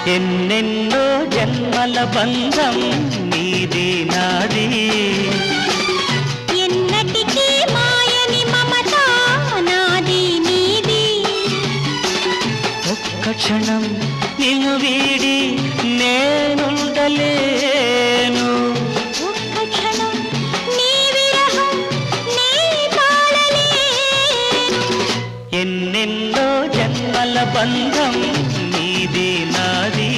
ఎన్నెన్నో జన్మల బంధం నీది నాది ఎన్నటికీ మాయని మమత నాది నీది ఒక్క క్షణం నిన్ను వీడి నేనుండలేను ఒక్క క్షణం నీ విరహం నీ తాళలేను ఎన్నెన్నో జన్మల బంధం నీది నాది